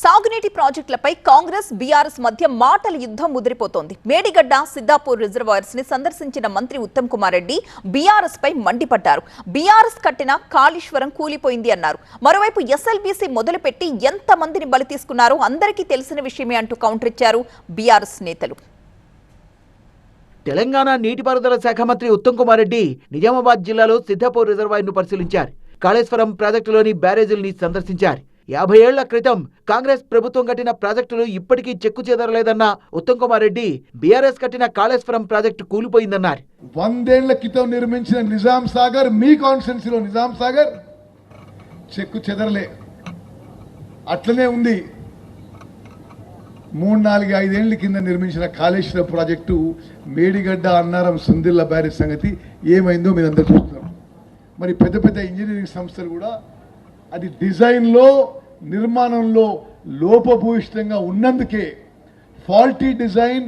సాగునీటి ప్రాజెక్టులపై కాంగ్రెస్ బీఆర్ఎస్ మధ్య మాటల యుద్ధం ముదిరిపోతోంది. మేడిగడ్డ సిద్దాపూర్ రిజర్వాయర్స్ ని సందర్శించిన మంత్రి ఉత్తమ్ కుమార్ రెడ్డి బీఆర్ఎస్ పై మండిపడ్డారు. బీఆర్ఎస్ కట్టిన కాళేశ్వరం కూలిపోయింది అన్నారు. మరోవైపు ఎస్ఎల్బీసీ మొదలుపెట్టి ఎంత మందిని బలి తీసుకున్నారో అందరికీ తెలిసిన విషయమే అంటూ కౌంటర్ ఇచ్చారు బీఆర్ఎస్ నేతలు. తెలంగాణ నీటిపారుదల శాఖ మంత్రి ఉత్తమ్ కుమార్ రెడ్డి నిజామాబాద్ జిల్లాలో సిద్దాపూర్ రిజర్వాయర్ను పరిశీలించారు. కాళేశ్వరం ప్రాజెక్టులోని బ్యారేజీల్ని సందర్శించారు. 50 ఏళ్ల క్రితం కాంగ్రెస్ ప్రభుత్వం కట్టిన ప్రాజెక్టులు ఇప్పటికీ చెక్కు చెదరలేదన్న ఉత్తమ్ కుమార్ రెడ్డి బీఆర్ఎస్ కట్టిన కాళేశ్వరం ప్రాజెక్టు కూలిపోయిందన్నారు. 100 ఏళ్ల క్రితం నిర్మించిన నిజాం సాగర్, మీ కాన్స్టిట్యున్సీలో నిజాం సాగర్ చెక్కు చెదరలే, అట్లనే ఉంది. 3, 4, 5 ఏళ్ల కింద నిర్మించిన కాళేశ్వరం ప్రాజెక్టు మేడిగడ్డ, అన్నారం, సుందిల్ల బ్యారేజ్ సంగతి ఏమైందో మీరందరూ చూస్తున్నారు. మరి పెద్ద పెద్ద ఇంజనీరింగ్ సంస్థలు కూడా అది డిజైన్లో, నిర్మాణంలో లోపభూయిష్టంగా ఉన్నందుకే faulty design,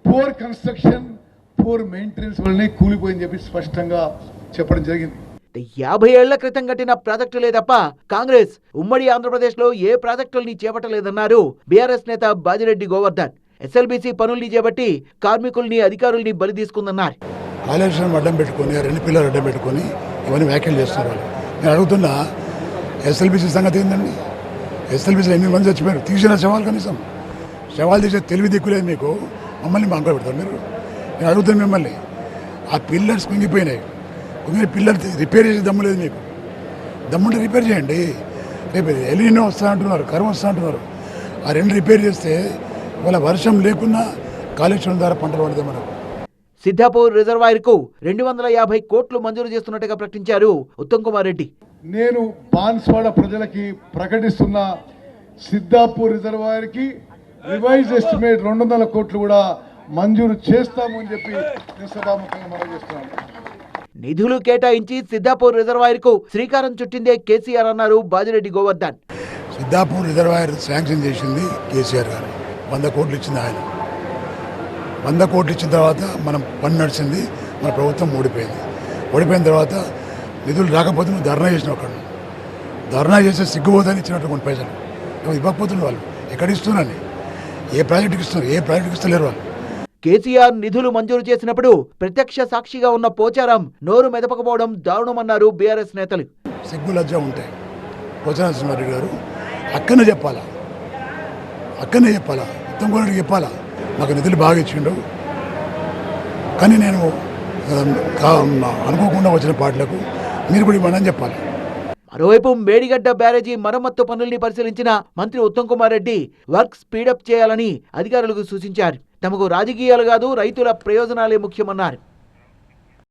poor construction, poor maintenance వల్లనే కూలిపోయిందని చెప్పి స్పష్టంగా చెప్పడం జరిగింది. 50 ఏళ్ల క్రితం కట్టిన ప్రాజెక్టులే తప్ప కాంగ్రెస్ ఉమ్మడి ఆంధ్రప్రదేశ్ లో ఏ ప్రాజెక్టుల్ని చేపట్టలేదన్నారు బీఆర్ఎస్ నేత బాజిరెడ్డి గోవర్ధన్. ఎస్ఎల్బీసీ పనుల్ని చేపట్టి కార్మికుల్ని, అధికారుల్ని బలి తీసుకుందన్నారు. కాళేశ్వరం అడ్డం పెట్టుకుని, 2 పిల్లలు అడ్డం పెట్టుకుని ఇవన్నీ వ్యాఖ్యలు చేస్తున్నారు. నేను అడుగుతున్నా, ఎస్ఎల్బీసీ సంగతి ఏందండి? ఎస్ఎల్బీసీలో 8 మంది చచ్చిపోయారు. తీసిన శవాలు, కనీసం శవాలు తీసే తెలివి దిక్కులేదు మీకు. మమ్మల్ని మాంకో పెడతారు మీరు. నేను అడుగుతాను మిమ్మల్ని, ఆ పిల్లర్స్ కుంగిపోయినాయి. పిల్లర్ రిపేర్ చేసే దమ్ము లేదు మీకు. దమ్ముంటే రిపేర్ చేయండి. రేపు ఎలినో వస్తా అంటున్నారు, కరువు వస్తా అంటున్నారు. ఆ 2 రిపేర్ చేస్తే ఇవాళ వర్షం లేకున్నా కాళేశ్వరం ద్వారా పంటలు పడితే మనకు. సిద్దాపూర్ రిజర్వాయర్ కు 250 కోట్లు మంజూరు చేస్తున్నట్టుగా ప్రకటించారు ఉత్తమ్ కుమార్ రెడ్డి. నేను బాన్స్వాడ ప్రజలకి ప్రకటిస్తున్న సిద్దాపూర్ రిజర్వాయర్ కి రివైజ్ ఎస్టిమేట్ 200 కోట్లు కూడా మంజూరు చేస్తాము అని చెప్పి నేను సభాముఖంగా మనం చేస్తున్నాను. నిధులు కేటాయించి సిద్దాపూర్ రిజర్వాయర్ కు శ్రీకారం చుట్టిందే కేసీఆర్ అన్నారు బాజిరెడ్డి గోవర్ధన్. సిద్దాపూర్ రిజర్వాయర్ శాంక్షన్ చేసింది కేసీఆర్ గారు. 100 కోట్లు ఇచ్చింది ఆయన. 100 కోట్లు ఇచ్చిన తర్వాత మనం పని నడిచింది. మన ప్రభుత్వం ఓడిపోయిన తర్వాత నిధులు రాకపోతే నువ్వు ధర్నా చేసిన ఒకడు. ధర్నా చేస్తే సిగ్గుపోదని ఇచ్చినట్టు కొన్ని పైసలు ఇవ్వకపోతున్నారు వాళ్ళు. ఎక్కడ ఇస్తున్నారని, ఏ ప్రాజెక్టుకి ఇస్తున్నారు? ఏ ప్రాజెక్టుకి ఇస్తలేరు వాళ్ళు. కేసీఆర్ నిధులు మంజూరు చేసినప్పుడు ప్రత్యక్ష సాక్షిగా ఉన్న పోచారం నోరు మెదపకపోవడం దారుణమన్నారు బీఆర్ఎస్ నేతలు. సిగ్గు లజ్జ ఉంటాయి. పోచారం శ్రీనివాసరెడ్డి గారు అక్కనే చెప్పాలా, ఉత్తమ్ కుమార్ రెడ్డికి చెప్పాలా, నాకు నిధులు బాగా ఇచ్చిండు, కానీ నేను అనుకోకుండా వచ్చిన పాటలకు మీరు కూడా ఇవ్వండి అని చెప్పాలి. మరోవైపు మేడిగడ్డ బ్యారేజీ మరమ్మత్తు పనుల్ని పరిశీలించిన మంత్రి ఉత్తమ్ కుమార్ రెడ్డి వర్క్ స్పీడప్ చేయాలని అధికారులకు సూచించారు. తమకు రాజకీయాలు కాదు, రైతుల ప్రయోజనాలే ముఖ్యమన్నారు.